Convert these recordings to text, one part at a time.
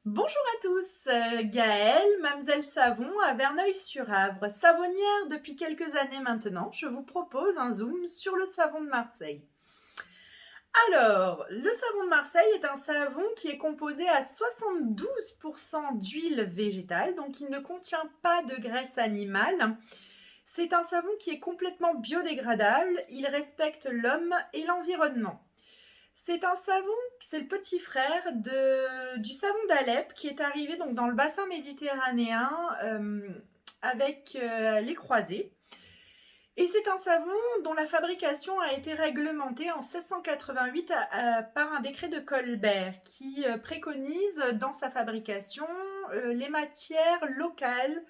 Bonjour à tous, Gaëlle, Mamselle Savon à Verneuil-sur-Avre, savonnière depuis quelques années maintenant. Je vous propose un zoom sur le savon de Marseille. Alors, le savon de Marseille est un savon qui est composé à 72% d'huile végétale, donc il ne contient pas de graisse animale. C'est un savon qui est complètement biodégradable, il respecte l'homme et l'environnement. C'est un savon, c'est le petit frère du savon d'Alep qui est arrivé donc dans le bassin méditerranéen avec les croisés. Et c'est un savon dont la fabrication a été réglementée en 1688 par un décret de Colbert qui préconise dans sa fabrication les matières locales,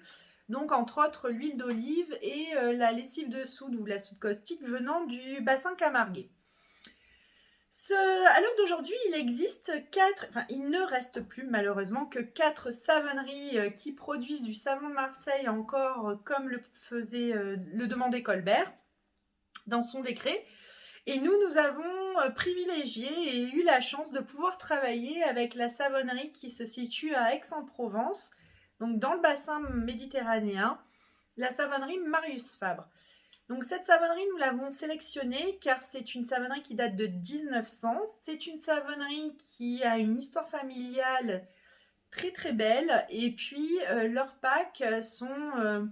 donc entre autres l'huile d'olive et la lessive de soude ou la soude caustique venant du bassin camarguais. À l'heure d'aujourd'hui, il ne reste plus malheureusement que 4 savonneries qui produisent du savon de Marseille encore comme le demandait Colbert dans son décret. Et nous avons privilégié et eu la chance de pouvoir travailler avec la savonnerie qui se situe à Aix-en-Provence, donc dans le bassin méditerranéen, la savonnerie Marius Fabre. Donc cette savonnerie, nous l'avons sélectionnée car c'est une savonnerie qui date de 1900. C'est une savonnerie qui a une histoire familiale très très belle et puis leurs packs sont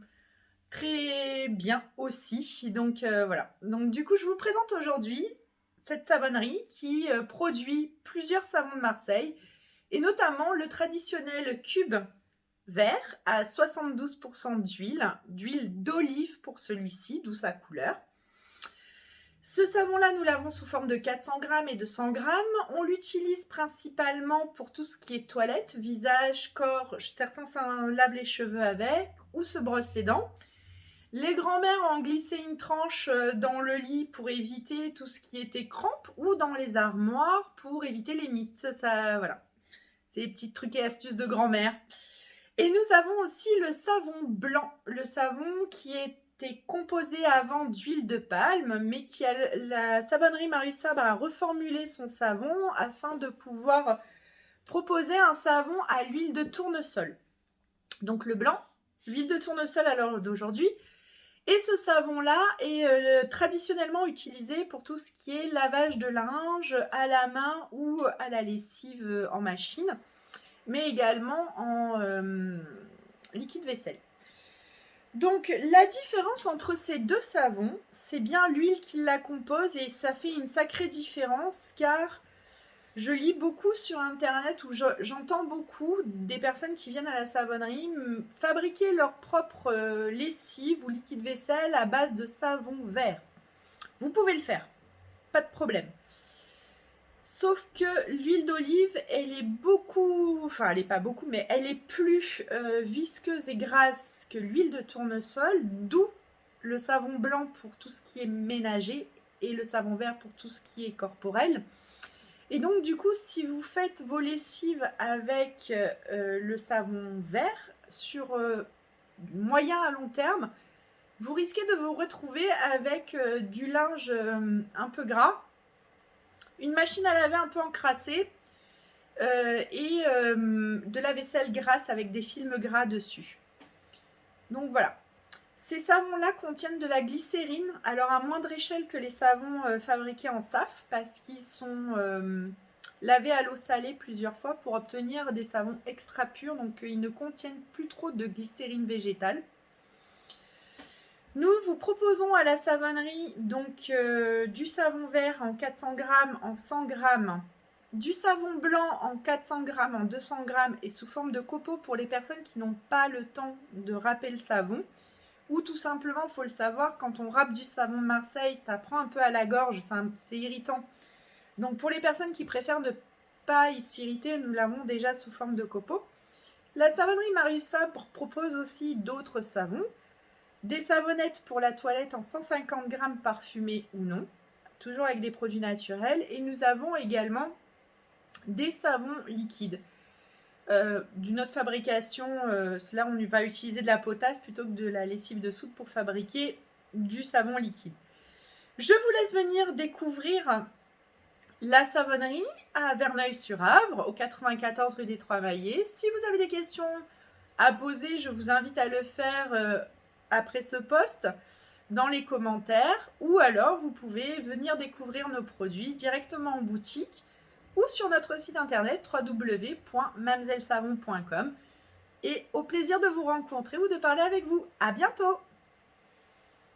très bien aussi. Donc voilà. Donc du coup, je vous présente aujourd'hui cette savonnerie qui produit plusieurs savons de Marseille et notamment le traditionnel cube vert à 72% d'huile d'olive pour celui-ci, d'où sa couleur. Ce savon-là, nous l'avons sous forme de 400 grammes et de 100 grammes. On l'utilise principalement pour tout ce qui est toilette, visage, corps. Certains s'en lavent les cheveux avec ou se brossent les dents. Les grands-mères ont glissé une tranche dans le lit pour éviter tout ce qui était crampes ou dans les armoires pour éviter les mites. Ça, voilà. C'est les petits trucs et astuces de grand-mère. Et nous avons aussi le savon blanc, le savon qui était composé avant d'huile de palme, mais la savonnerie Marius Fabre a reformulé son savon afin de pouvoir proposer un savon à l'huile de tournesol. Donc le blanc, l'huile de tournesol à l'heure d'aujourd'hui. Et ce savon-là est traditionnellement utilisé pour tout ce qui est lavage de linge à la main ou à la lessive en machine, mais également en liquide vaisselle. Donc la différence entre ces deux savons, c'est bien l'huile qui la compose et ça fait une sacrée différence car je lis beaucoup sur internet ou j'entends beaucoup des personnes qui viennent à la savonnerie fabriquer leur propre lessive ou liquide vaisselle à base de savon vert. Vous pouvez le faire, pas de problème. Sauf que l'huile d'olive, elle est elle n'est pas beaucoup, mais elle est plus visqueuse et grasse que l'huile de tournesol, d'où le savon blanc pour tout ce qui est ménager et le savon vert pour tout ce qui est corporel. Et donc du coup, si vous faites vos lessives avec le savon vert sur moyen à long terme, vous risquez de vous retrouver avec du linge un peu gras, une machine à laver un peu encrassée et de la vaisselle grasse avec des films gras dessus. Donc voilà. Ces savons-là contiennent de la glycérine, alors à moindre échelle que les savons fabriqués en SAF, parce qu'ils sont lavés à l'eau salée plusieurs fois pour obtenir des savons extra purs, donc ils ne contiennent plus trop de glycérine végétale. Nous vous proposons à la savonnerie donc du savon vert en 400 grammes, en 100 grammes, du savon blanc en 400 grammes, en 200 grammes et sous forme de copeaux pour les personnes qui n'ont pas le temps de râper le savon. Ou tout simplement, il faut le savoir, quand on râpe du savon de Marseille, ça prend un peu à la gorge, c'est irritant. Donc pour les personnes qui préfèrent ne pas s'irriter, nous l'avons déjà sous forme de copeaux. La savonnerie Marius Fabre propose aussi d'autres savons. Des savonnettes pour la toilette en 150 grammes parfumées ou non, toujours avec des produits naturels. Et nous avons également des savons liquides. D'une autre fabrication, là on va utiliser de la potasse plutôt que de la lessive de soude pour fabriquer du savon liquide. Je vous laisse venir découvrir La Savonnerie à Verneuil-sur-Avre, au 94 rue des Trois Maillets. Si vous avez des questions à poser, je vous invite à le faire après ce post dans les commentaires, ou alors vous pouvez venir découvrir nos produits directement en boutique ou sur notre site internet www.mamzellesavon.com. Et au plaisir de vous rencontrer ou de parler avec vous. À bientôt!